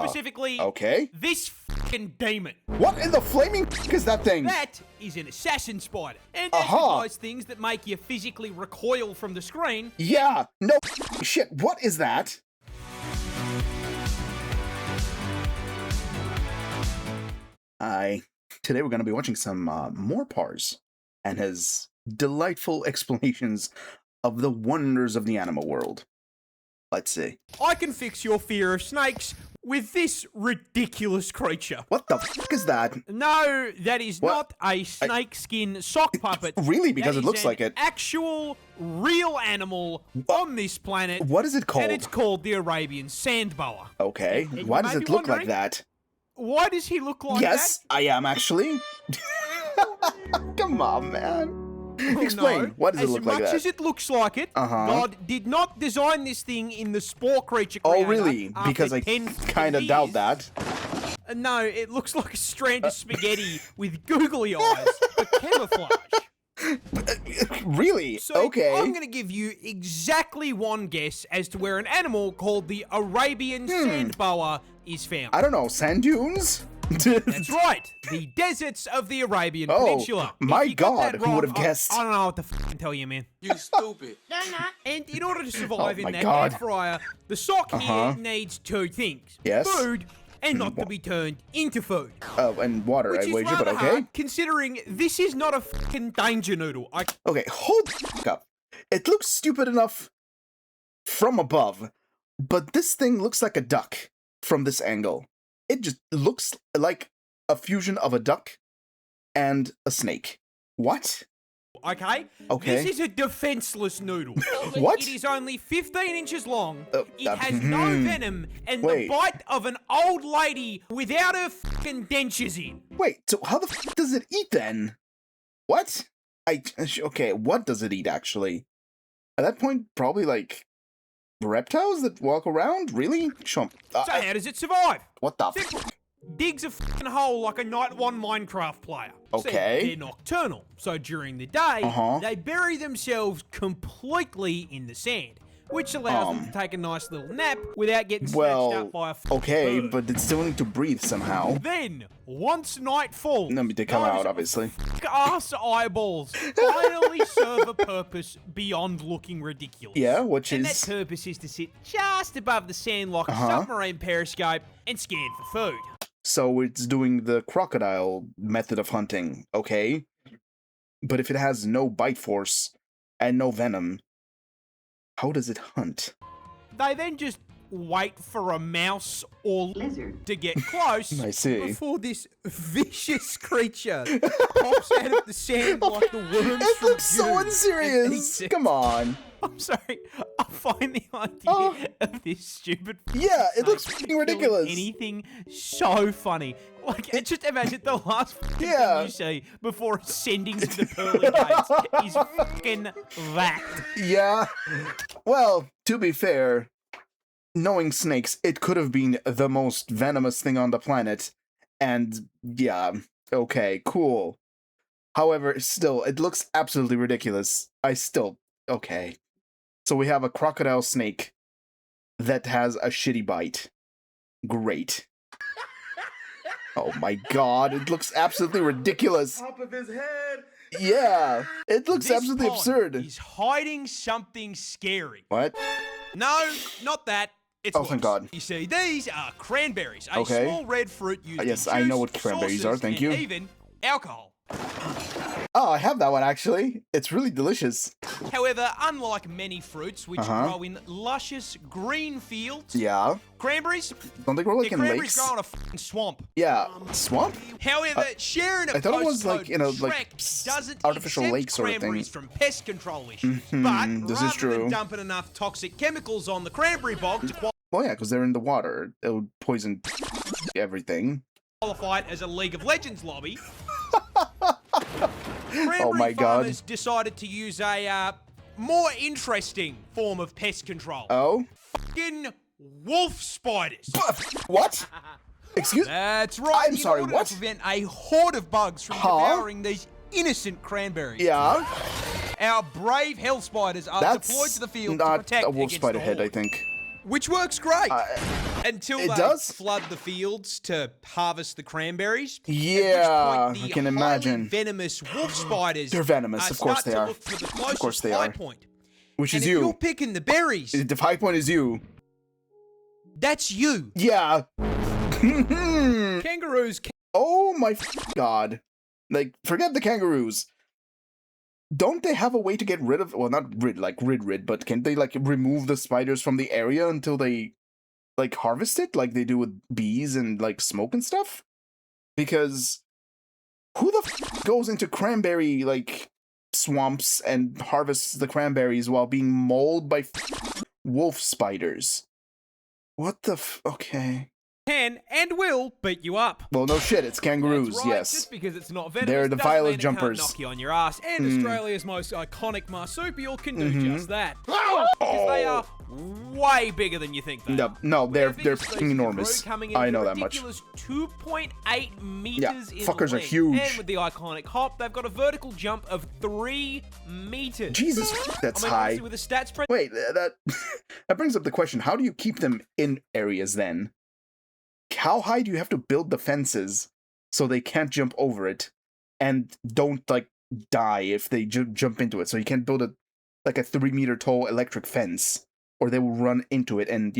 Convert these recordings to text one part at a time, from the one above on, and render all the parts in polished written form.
specifically, okay. this fucking demon. What in the flaming is that thing? That is an assassin spider. And that's with those things that make you physically recoil from the screen. Yeah, no shit, what is that? Today we're going to be watching some MoreParz and his delightful explanations of the wonders of the animal world. Let's see. I can fix your fear of snakes with this ridiculous creature. What the fuck is that? No, that is not a snakeskin sock puppet. Really? Because that it looks like it. Actual, real animal on this planet. What is it called? And it's called the Arabian sand boa. Okay. Why does it look like that? Why does he look like that? Yes, I am actually. Come on, man. Explain. No. What does it look like that? As much as it looks like it, God did not design this thing in the spore creature creator. Oh, really? Because I kind of doubt that. No, it looks like a strand of spaghetti with googly eyes for camouflage. Really? So okay. I'm going to give you exactly one guess as to where an animal called the Arabian sand boa is found. I don't know. Sand dunes? That's right. The deserts of the Arabian Peninsula. My God, who would have guessed? I don't know what to f***ing tell you, man. You stupid. And in order to survive in that God. air fryer, the sock here needs two things. Yes. Food and not to be turned into food. Oh, and water, Which I is wager, rather but okay. hard, considering this is not a fucking danger noodle. Okay, hold the f*** up. It looks stupid enough from above, but this thing looks like a duck from this angle. It just looks like a fusion of a duck and a snake. What? Okay? Okay. This is a defenseless noodle. What? It is only 15 inches long. It has hmm. no venom and the bite of an old lady without her fucking dentures in. Wait, so how the f does it eat then? What? Okay, what does it eat actually? At that point, probably like reptiles that walk around? Really? So how does it survive? What the Simple. Digs a fucking hole like a Night 1 Minecraft player. Okay. See, they're nocturnal, so during the day, they bury themselves completely in the sand, which allows them to take a nice little nap without getting snatched up by a fucking bird. But it's still need to breathe somehow. Then, once night falls, They come out, obviously. Ass eyeballs finally serve a purpose beyond looking ridiculous. Yeah, which and is... that purpose is to sit just above the sand like a submarine periscope and scan for food. So it's doing the crocodile method of hunting, okay? But if it has no bite force and no venom, how does it hunt? They then just wait for a mouse or lizard to get close I see. before this vicious creature pops out of the sand like the worms It from looks so Dune unserious! and eats it. Come on. I'm sorry, I find the idea of this stupid Yeah, it looks fucking ridiculous. Anything so funny. Like, just imagine the last thing you see before ascending to the pearly gates is fucking that. Yeah. Well, to be fair, knowing snakes, it could have been the most venomous thing on the planet. And, yeah, okay, cool. However, still, it looks absolutely ridiculous. Okay. So we have a crocodile snake that has a shitty bite. Great. Oh my God, it looks absolutely ridiculous. Top of his head. Yeah, it looks absolutely absurd. He's hiding something scary. What? No, not that. It's thank God. You see, these are cranberries, a small red fruit used in Yes, juice, I know what cranberries are, thank you. And even alcohol. Oh, I have that one actually. It's really delicious. However, unlike many fruits which grow in luscious green fields, cranberries, don't they grow like in cranberries lakes? grow in a fucking swamp. Yeah, swamp? However, sharing a I thought it was like in a doesn't artificial lake sort of thing. Cranberries from pest control issues, but this is true. than dumping enough toxic chemicals on the cranberry bog to Well, yeah, because they're in the water. It would poison everything. qualify it as a League of Legends lobby. Oh my God. Farmers decided to use a more interesting form of pest control. Oh? Fucking wolf spiders. What? Excuse? That's right. I'm sorry, in order what? to prevent a horde of bugs from devouring these innocent cranberries. Yeah? Our brave hell spiders are deployed to the field to protect a wolf against spider the head, I horde, think. which works great. Until it they does? flood the fields to harvest the cranberries. Yeah, at which point I can imagine. Venomous wolf spiders. They're venomous, of course they are. Look for the closest Of course they high are. point. Which and is if you. you're picking the berries. The high point is you. That's you. Yeah. Kangaroos. Oh my god. Like, forget the kangaroos. Don't they have a way to get rid of, well, not rid, but can they, like, remove the spiders from the area until they, like, harvest it? Like they do with bees and, like, smoke and stuff? Because who the goes into cranberry, like, swamps and harvests the cranberries while being mauled by wolf spiders? What the okay. Can and will beat you up. Well, no shit, it's kangaroos, That's right, yes. Just because it's not venomous They're the doesn't violet mean jumpers. It can't knock you on your ass. And Australia's most iconic marsupial can do just that. Oh. Because they are way bigger than you think they are. No, they're fucking enormous. I know that much. 2.8 meters Yeah, in fuckers are length. huge. And with the iconic hop, they've got a vertical jump of 3 meters. Jesus, that's high. Honestly, with the stats spread. Wait, that brings up the question: how do you keep them in areas then? How high do you have to build the fences so they can't jump over it and don't like die if they jump into it? So you can't build a 3-meter tall electric fence, or they will run into it and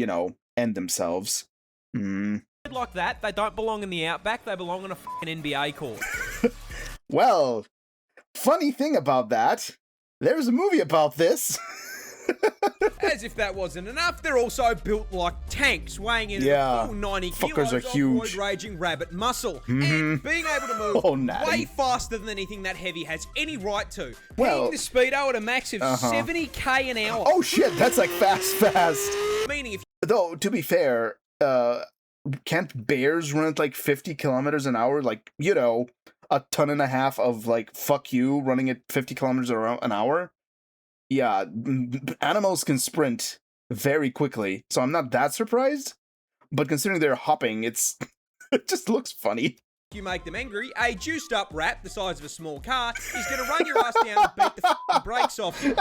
end themselves. Like that, they don't belong in the outback. They belong on a fucking NBA court. Well, funny thing about that, there's a movie about this. As if that wasn't enough, they're also built like tanks, weighing in at a full 90 kilos are of huge. roid-raging rabbit muscle. And being able to move way faster than anything that heavy has any right to. Hitting the speedo at a max of 70k an hour. Oh shit, that's like fast. Meaning if Though, to be fair, can't bears run at like 50 kilometers an hour? Like, a ton and a half of like, fuck you, running at 50 kilometers an hour? Yeah, animals can sprint very quickly, so I'm not that surprised. But considering they're hopping, it just looks funny. you make them angry, a juiced up rat the size of a small car is going to run your ass down and beat the f***ing brakes off you.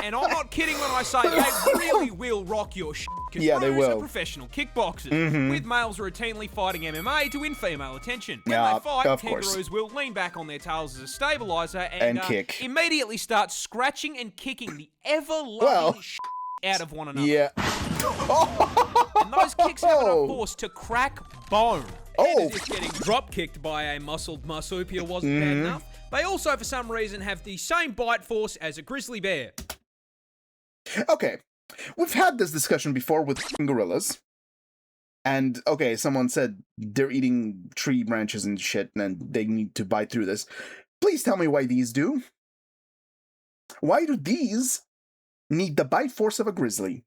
And I'm not kidding when I say they really will rock your shit. Yeah, they will. Are professional kickboxers, with males routinely fighting MMA to win female attention. When they fight, kangaroos will lean back on their tails as a stabilizer and kick. Immediately start scratching and kicking the ever-loving shit out of one another. Yeah. And those kicks have enough force to crack bone. Oh. And as if getting drop-kicked by a muscled marsupial wasn't bad enough, they also, for some reason, have the same bite force as a grizzly bear. Okay. We've had this discussion before with gorillas. And, okay, someone said they're eating tree branches and shit, and they need to bite through this. Please tell me why these do. Why do these need the bite force of a grizzly?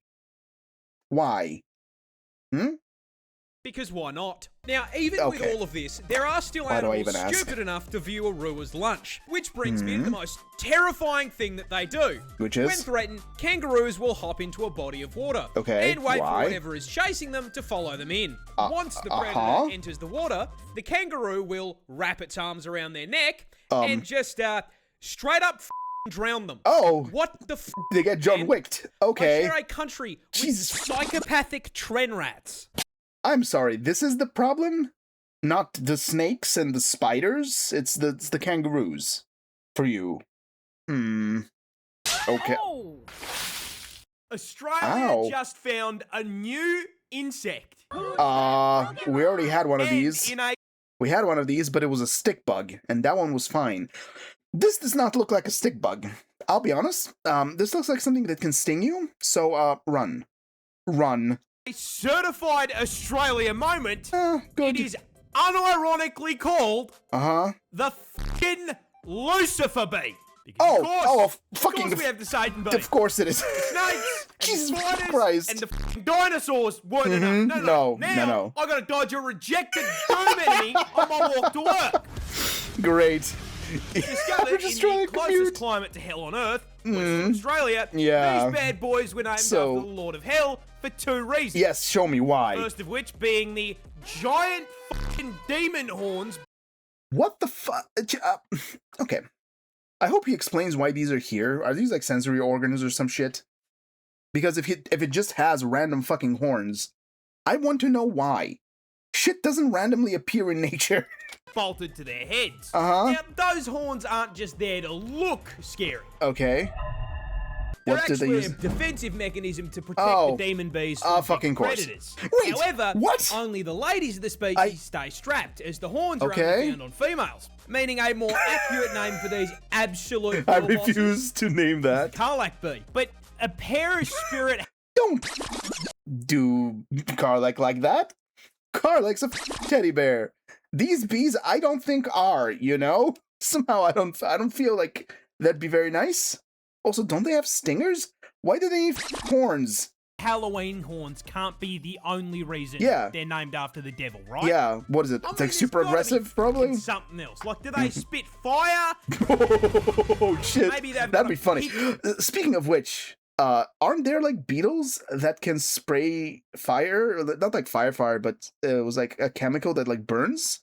Why? Because why not? Now, even with all of this, there are still animals stupid enough to view a rua's lunch. Which brings me to the most terrifying thing that they do. Which is? When threatened, kangaroos will hop into a body of water. Okay, and wait for whatever is chasing them to follow them in. Once the predator enters the water, the kangaroo will wrap its arms around their neck and just straight up drown them. Oh. What the f***? They get John Wicked. Okay. I share a country with psychopathic tren rats. I'm sorry, this is the problem? Not the snakes and the spiders? It's the kangaroos. For you. Okay. Ow! Australia just found a new insect. We already had one of these. We had one of these, but it was a stick bug, and that one was fine. This does not look like a stick bug. I'll be honest. This looks like something that can sting you, so, run. Run. A certified Australia moment. Good. It is unironically called the f***ing Lucifer bee. Fucking we have the Satan bee. Of course it is. Snakes, Jesus spiders, Christ, and the f***ing dinosaurs weren't enough. No. Now, I gotta dodge a rejected doom enemy on my walk to work. Great. Discovered in the closest climate to hell on Earth, Western Australia, these bad boys were named after the Lord of Hell for 2 reasons. Yes, show me why. First of which being the giant fucking demon horns. What the fuck? Okay. I hope he explains why these are here. Are these like sensory organs or some shit? Because if it just has random fucking horns, I want to know why. Shit doesn't randomly appear in nature. Bolted to their heads. Uh-huh. Now, those horns aren't just there to look scary. Okay. They're What do they actually use? a defensive mechanism to protect the demon bees from fucking course. predators. Wait, However, what? only the ladies of the species stay strapped, as the horns are only found on females, meaning a more accurate name for these absolute I refuse to name that. Karlak bee. But a pair of spirit... Don't do Karlak like that. Karlak's a teddy bear. These bees, I don't think are, you know? Somehow I don't feel like that'd be very nice. Also, don't they have stingers? Why do they need horns? Halloween horns can't be the only reason they're named after the devil, right? Yeah, what is it? It's like super aggressive, probably? Something else. Like, do they spit fire? Oh, shit. Maybe that'd be funny. Speaking of which, aren't there, like, beetles that can spray fire? Not like fire, but it was like a chemical that, like, burns?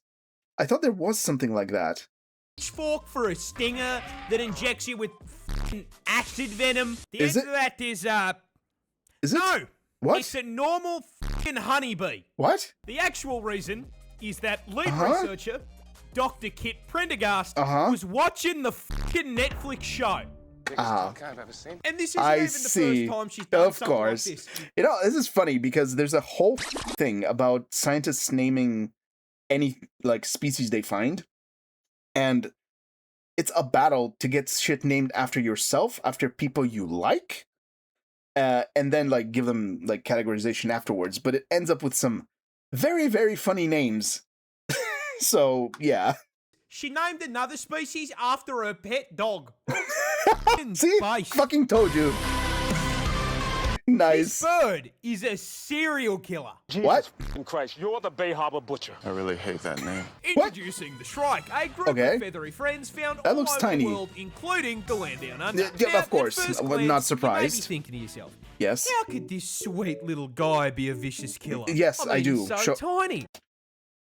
I thought there was something like that. Pitchfork for a stinger that injects you with acid venom. The answer to that is no. What? It's a normal honeybee. What? The actual reason is that lead researcher Dr. Kit Prendergast was watching the Netflix show. And this isn't even the first time she's done something like this. You know, this is funny because there's a whole thing about scientists naming any, like, species they find. And it's a battle to get shit named after yourself, after people you like, and then, like, give them, like, categorization afterwards. But it ends up with some very, very funny names. So, yeah. She named another species after her pet dog. See? Fucking told you. Nice. This bird is a serial killer. What? Jesus Christ, you're the Bay Harbor Butcher. I really hate that name. Introducing the Shrike, a group of feathery friends found all over the world, including the land down under. Yeah, of course. I'm not surprised. You may be thinking to yourself, yes. How could this sweet little guy be a vicious killer? Yes, I do. He's so tiny.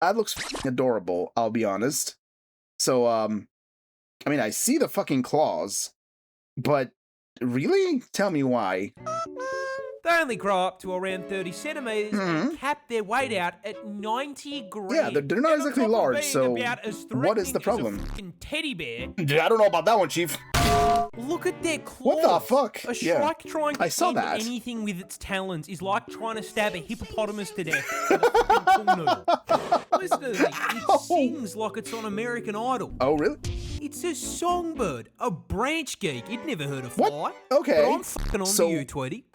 That looks adorable, I'll be honest. So, I mean, I see the fucking claws, but really? Tell me why. They only grow up to around 30 centimeters and cap their weight out at 90 grams. Yeah, they're not exactly large, so what is the problem? Teddy bear. I don't know about that one, Chief. Look at their claws. What the fuck? A shrike trying to end anything with its talons is like trying to stab a hippopotamus to death with a fucking pool noodle. Listen to this. It sings like it's on American Idol. Oh, really? It's a songbird, a branch geek. You'd never heard of fly. What? Okay. But I'm fucking on to you, Tweety.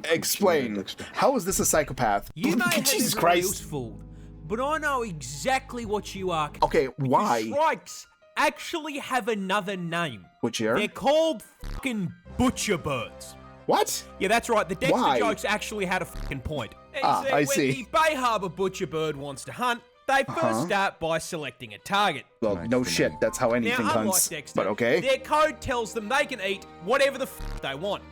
Explain. How is this a psychopath? You may have Jesus everyone else Christ. fooled, but I know exactly what you are. Okay, why? Shrikes actually have another name. Which year? They're called fucking butcher birds. What? Yeah, that's right. The Dexter jokes actually had a fucking point. I see. When the Bay Harbor butcher bird wants to hunt, they first start by selecting a target. Well, no shit. That's how anything now, unlike hunts. Dexter, But okay. their code tells them they can eat whatever the they want.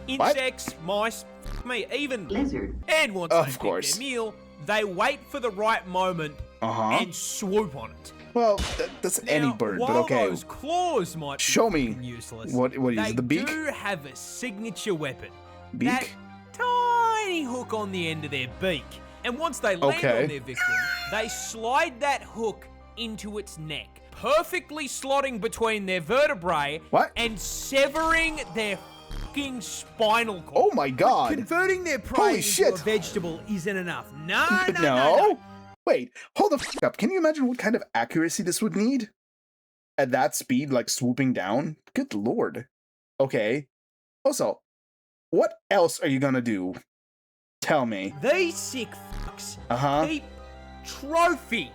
Insects, mice, me, even lizard. And once they pick their meal, they wait for the right moment and swoop on it. Well, that's any bird, but okay. While those claws might show be me useless, what is the beak? They do have a signature weapon. Beak? That tiny hook on the end of their beak. And once they land on their victim, they slide that hook into its neck, perfectly slotting between their vertebrae and severing their fucking spinal cord. Oh my god. But converting their prey into a vegetable isn't enough. No. Wait, hold the fuck up. Can you imagine what kind of accuracy this would need? At that speed, like swooping down? Good lord. Okay. Also, what else are you gonna do? Tell me. These sick fucks keep trophies.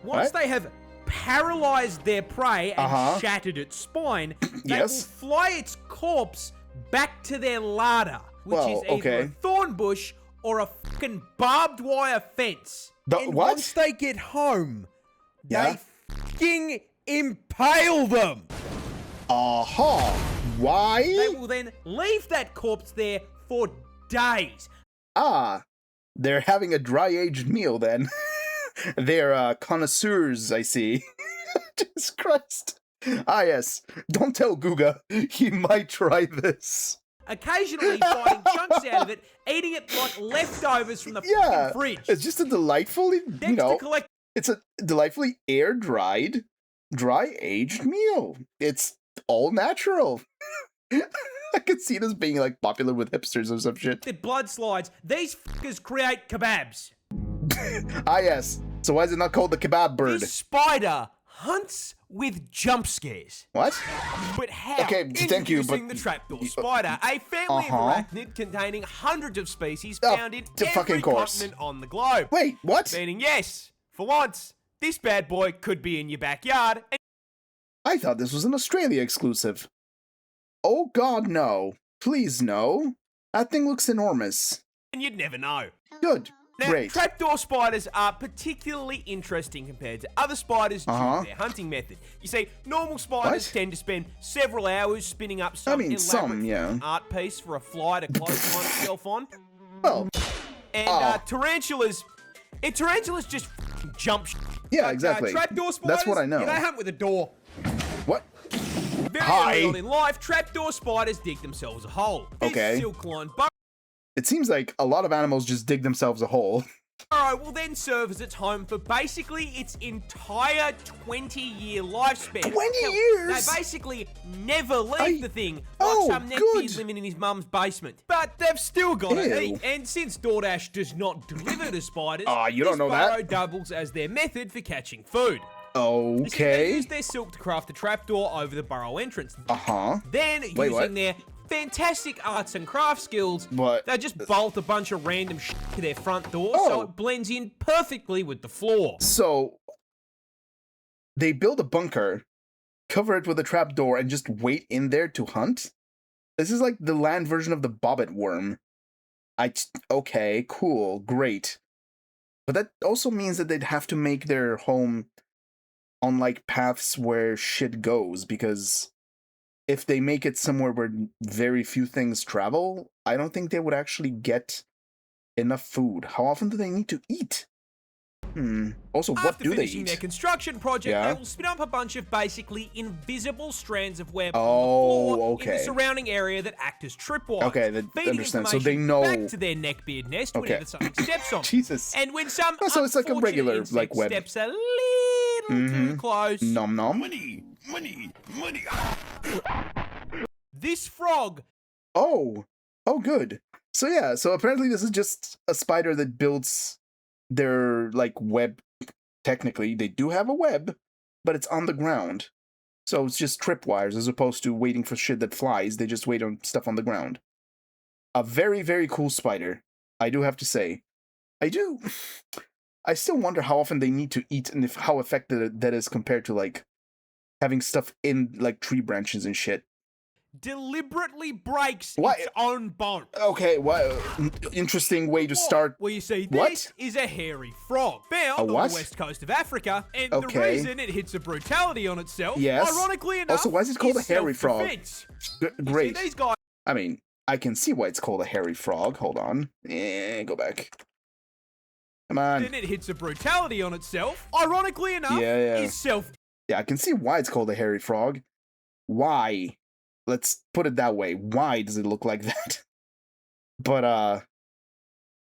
Once they have paralyzed their prey and shattered its spine, they will fly its corpse back to their larder, which is either a thorn bush or a fucking barbed wire fence. And once they get home, they fucking impale them. Why? They will then leave that corpse there for days. They're having a dry-aged meal then. They're connoisseurs, I see. Jesus Christ. Yes. Don't tell Guga. He might try this. occasionally finding chunks out of it, eating it like leftovers from the fucking fridge. It's just a delightfully, collect. It's a delightfully air-dried, dry-aged meal. It's all natural. I could see this being like popular with hipsters or some shit. The blood slides. These fuckers create kebabs. Ah, yes. So why is it not called the kebab bird? This spider hunts with jump scares. What? But how? Okay, thank you, but... Introducing the trapdoor spider, a family of arachnid containing hundreds of species found in every continent on the globe. Wait, what? Meaning, yes, for once, this bad boy could be in your backyard. I thought this was an Australia exclusive. Oh god, no. Please, no. That thing looks enormous. And you'd never know. Good. Now, Great. trapdoor spiders are particularly interesting compared to other spiders due to their hunting method. You see, normal spiders tend to spend several hours spinning up some elaborate art piece for a fly to clothesline itself on. Well, and tarantulas just jump. Yeah, exactly. Trapdoor spiders, that's what I know. They hunt with a door. What? Very early on in life, trapdoor spiders dig themselves a hole. This silk-lined It seems like a lot of animals just dig themselves a hole. burrow will then serve as its home for basically its entire 20-year lifespan. 20 years? They basically never leave the thing, like some neckbeard living in his mum's basement. But they've still got to eat. And since DoorDash does not deliver to spiders, you don't know that? this burrow doubles as their method for catching food. Okay. They use their silk to craft the trapdoor over the burrow entrance. Then, Wait, using their fantastic arts and craft skills, they just bolt a bunch of random shit to their front door so it blends in perfectly with the floor. So, they build a bunker, cover it with a trapdoor, and just wait in there to hunt? This is like the land version of the bobbit worm. Okay, cool, great. But that also means that they'd have to make their home on like paths where shit goes, because if they make it somewhere where very few things travel, I don't think they would actually get enough food. How often do they need to eat? Also, what do they eat? After finishing their construction project, they will spin up a bunch of basically invisible strands of web on the floor in the surrounding area that act as tripwires. Okay, I understand. So they know back to their neckbeard nest whenever something steps on. Jesus. And when some so it's like a regular like web steps a little too close. Nom nom. Money. This frog. Oh, good. So yeah, so apparently this is just a spider that builds their like web. Technically, they do have a web, but it's on the ground. So it's just tripwires as opposed to waiting for shit that flies. They just wait on stuff on the ground. A very, very cool spider, I do have to say. I still wonder how often they need to eat and how effective that is compared to like having stuff in like tree branches and shit. Deliberately breaks its own bone. Okay, what interesting way to start. Well, you see, this is a hairy frog found on the west coast of Africa, and the reason it hits a brutality on itself, ironically enough, also, why is it called a hairy frog? Great. See, these guys. I mean, I can see why it's called a hairy frog. Hold on. Go back. Come on. Then it hits a brutality on itself, ironically enough, is self. Yeah, I can see why it's called a hairy frog. Why? Let's put it that way. Why does it look like that? But,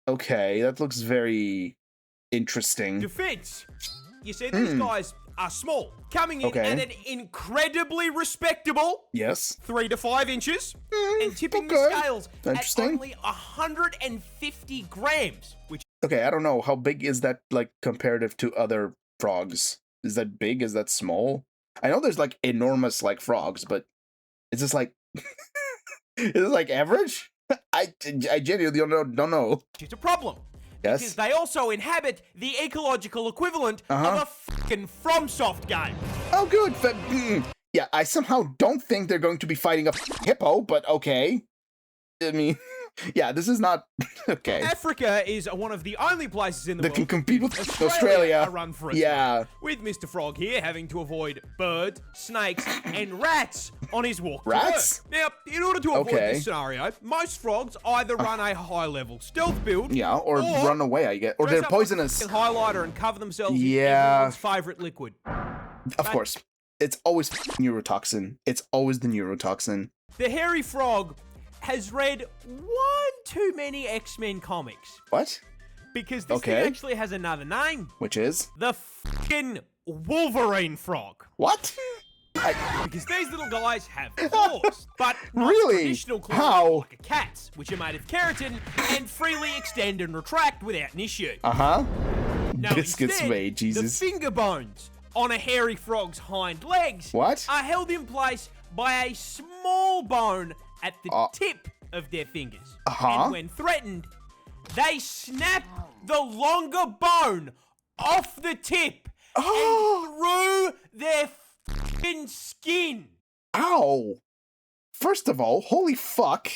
okay, that looks very interesting. Defense. You see, these guys are small, coming in at an incredibly respectable 3 to 5 inches, and tipping the scales at only 150 grams, which... Okay, I don't know. How big is that, like, comparative to other frogs? Is that big? Is that small? I know there's, like, enormous, like, frogs, but... Is this like, is this like average? I genuinely don't know. It's a problem. Yes. Because they also inhabit the ecological equivalent of a fucking FromSoft game. Oh, good. Yeah, I somehow don't think they're going to be fighting a hippo, but okay. I mean, yeah, this is not okay. Africa is one of the only places in the world that can compete with Australia. A run for its money, with Mr. Frog here having to avoid birds, snakes, and rats on his walk to work. Now, in order to avoid this scenario, most frogs either run a high-level stealth build, or run away, I guess, or they're poisonous. Highlighter and cover themselves in everyone's favorite liquid. Of course, it's always neurotoxin. It's always the neurotoxin. The hairy frog has read one too many X-Men comics. What? Because this thing actually has another name. Which is? The f***ing Wolverine frog. What? Because these little guys have claws, but not really? traditional claws like a cat's, which are made of keratin and freely extend and retract without an issue. Uh-huh. Now, Biscuits instead, made, Jesus. the finger bones on a hairy frog's hind legs are held in place by a small bone at the tip of their fingers. And when threatened, they snap the longer bone off the tip and through their f***ing skin. Ow. First of all, holy fuck.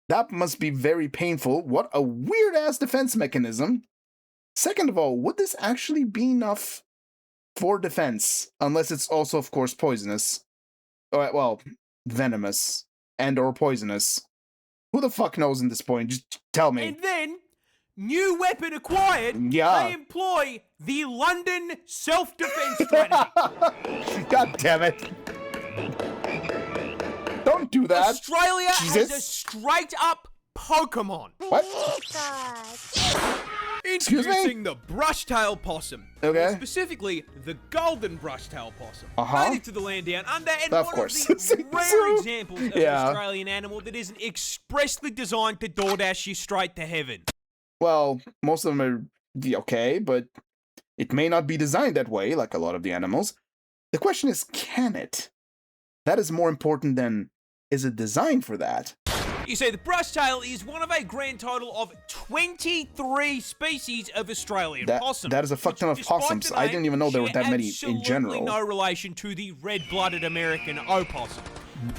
That must be very painful. What a weird-ass defense mechanism. Second of all, would this actually be enough for defense? Unless it's also, of course, poisonous. Well, venomous and or poisonous. Who the fuck knows in this point? Just tell me. And then, new weapon acquired, they employ the London self-defense strategy. God damn it. Don't do that. Australia has a straight-up Pokemon. What? Introducing the brush-tail possum. Okay. Specifically, the golden brush-tail possum. Native to the land down under, and of one course. of the rare examples of an Australian animal that isn't expressly designed to DoorDash you straight to heaven. Well, most of them are okay, but it may not be designed that way, like a lot of the animals. The question is, can it? That is more important than, is it designed for that? You see, the brushtail is one of a grand total of 23 species of Australian possum. That is a fuck ton of possums. I didn't even know there were that many in general. Absolutely no relation to the red-blooded American opossum.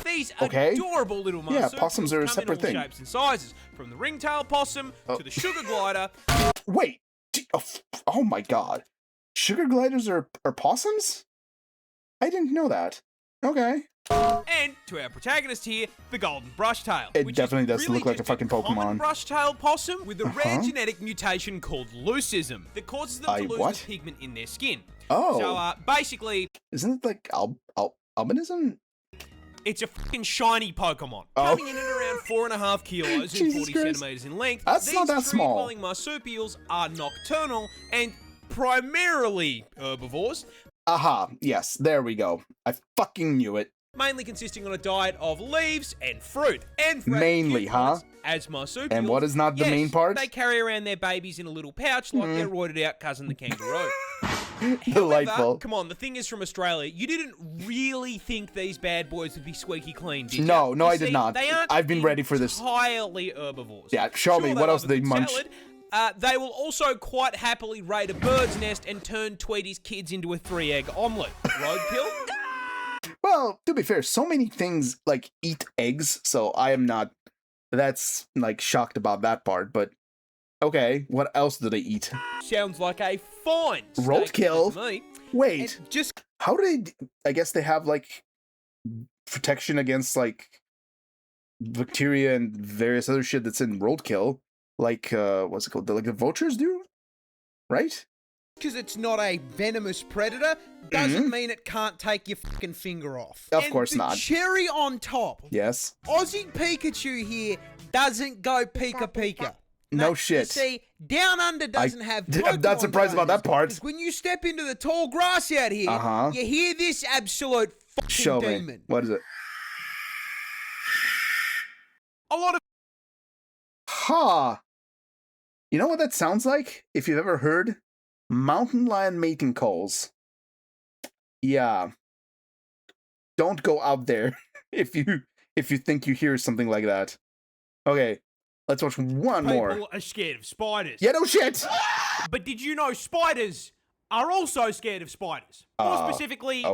These adorable little marsupials possums are a separate come in all thing. shapes and sizes, from the ringtail possum to the sugar glider. Wait. Oh my god. Sugar gliders are possums? I didn't know that. Okay. And to our protagonist here, the golden brushtail. It definitely does look like a fucking Pokemon. Common brushtail possum with a rare genetic mutation called leucism that causes them to lose the pigment in their skin. Oh. So basically, isn't it like albinism? It's a fucking shiny Pokemon. Coming in at around 4.5 kilos and 40 centimeters in length. That's not that small. These tree-dwelling marsupials are nocturnal and primarily herbivores. Aha, yes, there we go. I fucking knew it. Mainly consisting on a diet of leaves and fruit. And mainly, huh? As marsupials. And what is not the main part? They carry around their babies in a little pouch like their roided out cousin the kangaroo. Delightful. However, come on, the thing is from Australia, you didn't really think these bad boys would be squeaky clean, did you? No, you I see, did not. They aren't I've been ready for this. Entirely herbivores. Yeah, show me. What else do they munch? Salad. They will also quite happily raid a bird's nest and turn Tweety's kids into a 3-egg omelette. Roadkill? Well, to be fair, so many things, like, eat eggs, so I am not, that's, like, shocked about that part, but, okay, what else do they eat? Sounds like a fine roadkill. To me. Wait, and just how do they, I guess they have, like, protection against, like, bacteria and various other shit that's in roadkill. Like, what's it called? Like the vultures do? Right? Because it's not a venomous predator doesn't mean it can't take your fucking finger off. Of course not. Cherry on top. Yes. Aussie Pikachu here doesn't go Pika Pika. No shit. You see, Down Under doesn't have Pokemon I'm not surprised about that part. Because when you step into the tall grass out here, you hear this absolute fucking demon. What is it? A lot of... You know what that sounds like? If you've ever heard mountain lion mating calls. Yeah. Don't go out there if you think you hear something like that. Okay, let's watch one more. People are scared of spiders. Yeah, no shit! But did you know spiders are also scared of spiders? More specifically,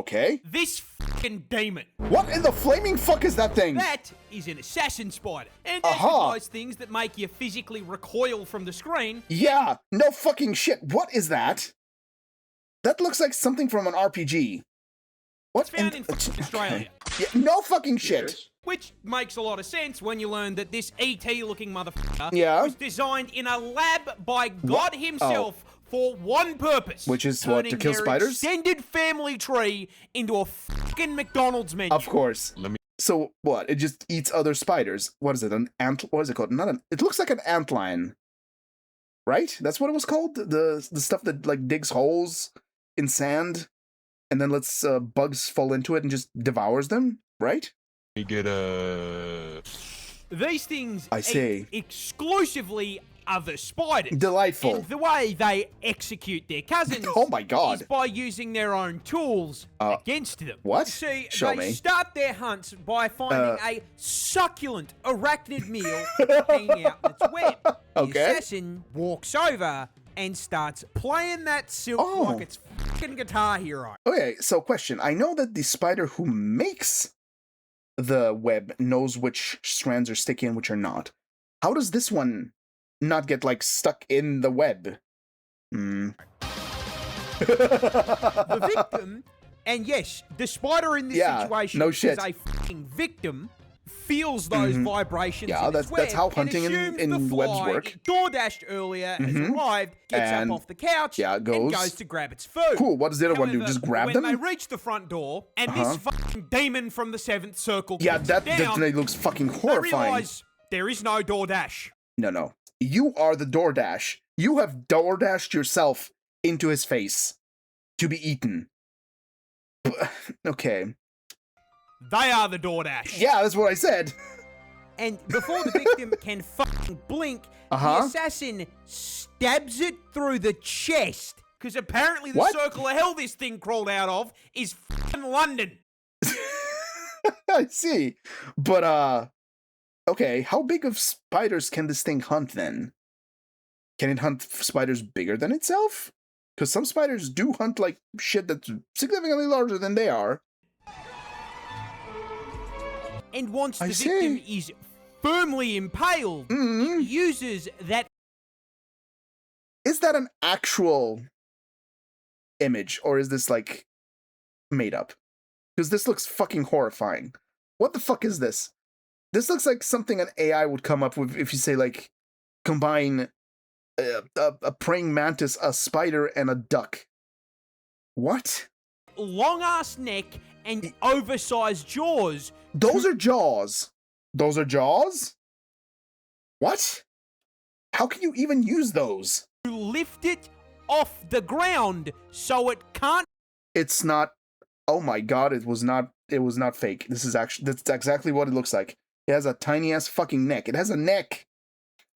this fucking demon. What in the flaming fuck is that thing? That is an assassin spider. And as with those things that make you physically recoil from the screen. Yeah, no fucking shit. What is that? That looks like something from an RPG. It's found in Australia. Yeah, no fucking shit. Which makes a lot of sense when you learn that this ET-looking motherfucker was designed in a lab by God himself for one purpose. Which is what? To kill spiders? Extended family tree into a fucking McDonald's menu. Of course. So what? It just eats other spiders. What is it? An ant? What is it called? Not an. It looks like an antlion, right? That's what it was called. The stuff that like digs holes in sand, and then lets bugs fall into it and just devours them, right? You get a. These things I see. eat exclusively other spiders. Delightful. And the way they execute their cousins Oh my God. is by using their own tools against them. What? See, Show they me. start their hunts by finding a succulent arachnid meal hanging out in its web. The Okay. assassin walks over and starts playing that silk like it's fucking Guitar Hero. Okay, so question. I know that the spider who makes the web knows which strands are sticky and which are not. How does this one not get, like, stuck in the web? The victim, and yes, the spider in this situation no is shit. a fucking victim, feels those vibrations in its web, that's how hunting and in assumes the webs fly work. it door-dashed earlier, has arrived, gets And, up off the couch, and goes to grab its food. Cool, what does the other one do? However, Just grab when them? they reach the front door, and this fucking demon from the seventh circle Yeah, kicks that down, definitely looks fucking they horrifying. realize there is no DoorDash. No. You are the DoorDash. You have DoorDashed yourself into his face to be eaten. Okay. They are the DoorDash. Yeah, that's what I said. And before the victim can fucking blink, the assassin stabs it through the chest. Because apparently the circle of hell this thing crawled out of is fucking London. I see. But, okay, how big of spiders can this thing hunt then? Can it hunt spiders bigger than itself? Because some spiders do hunt, like, shit that's significantly larger than they are. And once the victim is firmly impaled, it uses that... Is that an actual image, or is this, like, made up? Because this looks fucking horrifying. What the fuck is this? This looks like something an AI would come up with if you say, like, combine a praying mantis, a spider, and a duck. What? long-ass neck and oversized jaws. Those are jaws. Those are jaws? What? How can you even use those? To lift it off the ground so it can't... It's not... Oh my god, it was not fake. This is actually... That's exactly what it looks like. It has a tiny-ass fucking neck. It has a neck.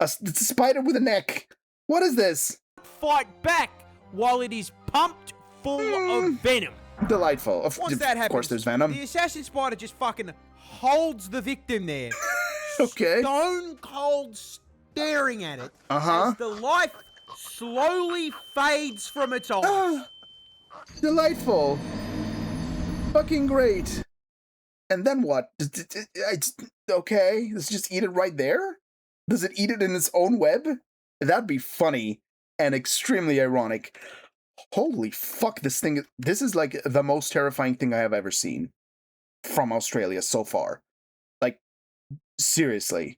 It's a spider with a neck. What is this? Fight back while it is pumped full of venom. Delightful. Once that happens, of course there's venom. The assassin spider just fucking holds the victim there. Okay. Stone cold staring at it as the life slowly fades from its eyes. Delightful. Fucking great. And then what? Okay, let's just eat it right there? Does it eat it in its own web? That'd be funny and extremely ironic. Holy fuck, this is like the most terrifying thing I have ever seen from Australia so far. Like, seriously.